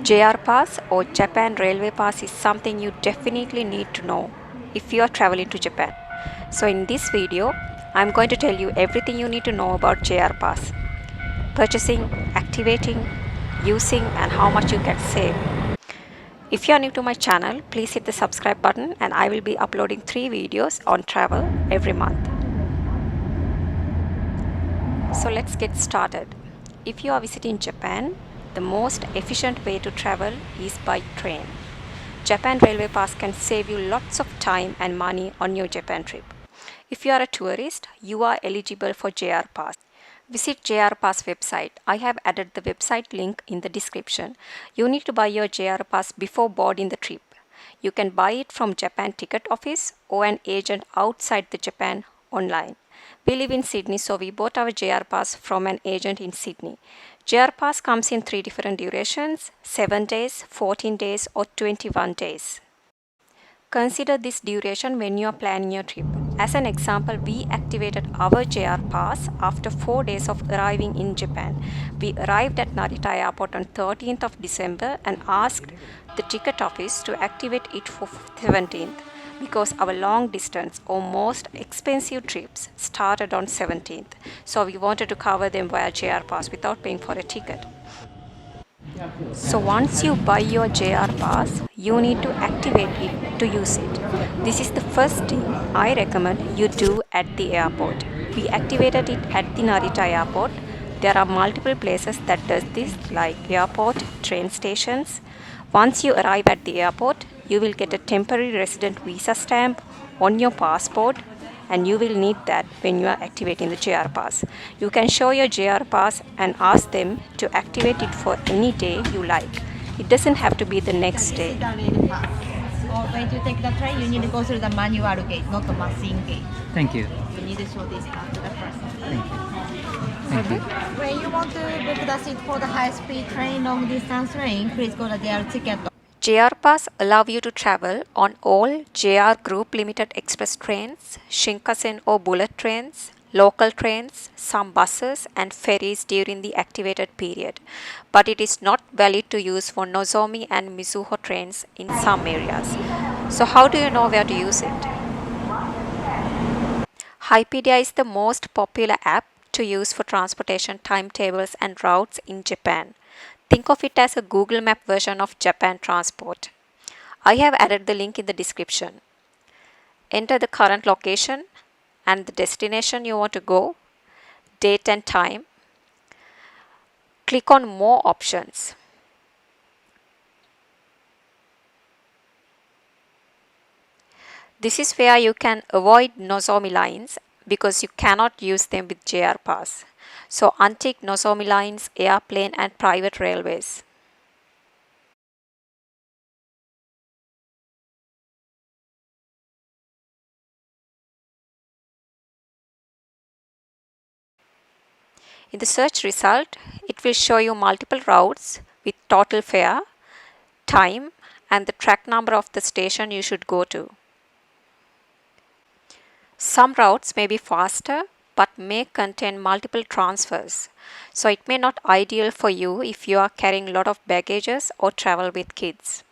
JR Pass or Japan Railway Pass is something you definitely need to know if you are traveling to Japan. So in this video, I'm going to tell you everything you need to know about JR Pass, purchasing, activating, using and how much you can save. If you are new to my channel, please hit the subscribe button and I will be uploading 3 videos on travel every month. So let's get started. If you are visiting Japan, the most efficient way to travel is by train. Japan Railway Pass can save you lots of time and money on your Japan trip. If you are a tourist, you are eligible for JR Pass. Visit JR Pass website. I have added the website link in the description. You need to buy your JR Pass before boarding the trip. You can buy it from Japan Ticket Office or an agent outside the Japan online. We live in Sydney, so we bought our JR Pass from an agent in Sydney. JR Pass comes in 3 different durations: 7 days, 14 days, or 21 days. Consider this duration when you are planning your trip. As an example, we activated our JR Pass after 4 days of arriving in Japan. We arrived at Narita Airport on 13th of December and asked the ticket office to activate it for 17th because our long distance or most expensive trips started on 17th. So we wanted to cover them via JR Pass without paying for a ticket. So once you buy your JR Pass, you need to activate it to use it. This is the first thing I recommend you do at the airport. We activated it at the Narita airport. There are multiple places that does this, like airport, train stations. Once you arrive at the airport, you will get a temporary resident visa stamp on your passport, and you will need that when you are activating the JR Pass. You can show your JR Pass and ask them to activate it for any day you like. It doesn't have to be the next day. Or when you take the train, you need to go through the manual gate, not the machine gate. Thank you. You need to show this to the person. Thank you. Thank you. When you want to book the seat for the high-speed train, long-distance train, please go to their ticket. JR Pass allow you to travel on all JR Group Limited Express trains, Shinkansen or bullet trains, local trains, some buses and ferries during the activated period. But it is not valid to use for Nozomi and Mizuho trains in some areas. So how do you know where to use it? Hypedia is the most popular app to use for transportation timetables and routes in Japan. Think of it as a Google Map version of Japan Transport. I have added the link in the description. Enter the current location and the destination you want to go, date and time. Click on More Options. This is where you can avoid Nozomi lines because you cannot use them with JR Pass. So untick Nozomi lines, airplane and private railways. In the search result, it will show you multiple routes with total fare, time and the track number of the station you should go to. Some routes may be faster but may contain multiple transfers, so it may not ideal for you if you are carrying a lot of baggages or travel with kids.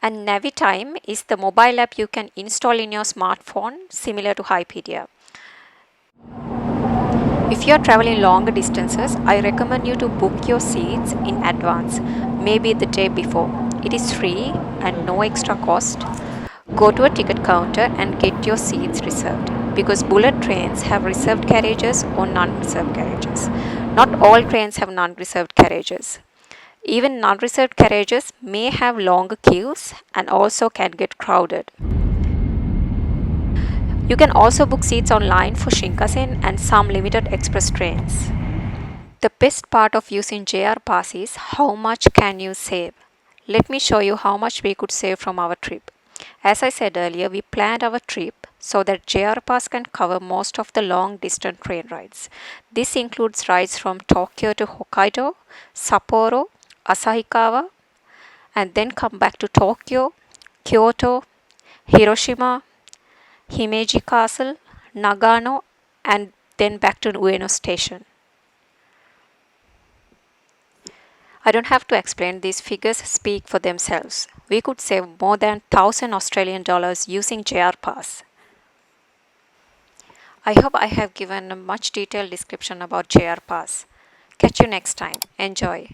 And Navitime is the mobile app you can install in your smartphone, similar to Hypedia. If you are traveling longer distances, I recommend you to book your seats in advance, maybe the day before. It is free and no extra cost. Go to a ticket counter and get your seats reserved because bullet trains have reserved carriages or non-reserved carriages. Not all trains have non-reserved carriages. Even non-reserved carriages may have longer queues and also can get crowded. You can also book seats online for Shinkansen and some limited express trains. The best part of using JR Pass is how much can you save. Let me show you how much we could save from our trip. As I said earlier, we planned our trip so that JR Pass can cover most of the long distance train rides. This includes rides from Tokyo to Hokkaido, Sapporo, Asahikawa, and then come back to Tokyo, Kyoto, Hiroshima, Himeji Castle, Nagano, and then back to Ueno station. I don't have to explain, these figures speak for themselves. We could save more than 1000 Australian dollars using JR Pass. I hope I have given a much detailed description about JR Pass. Catch you next time. Enjoy.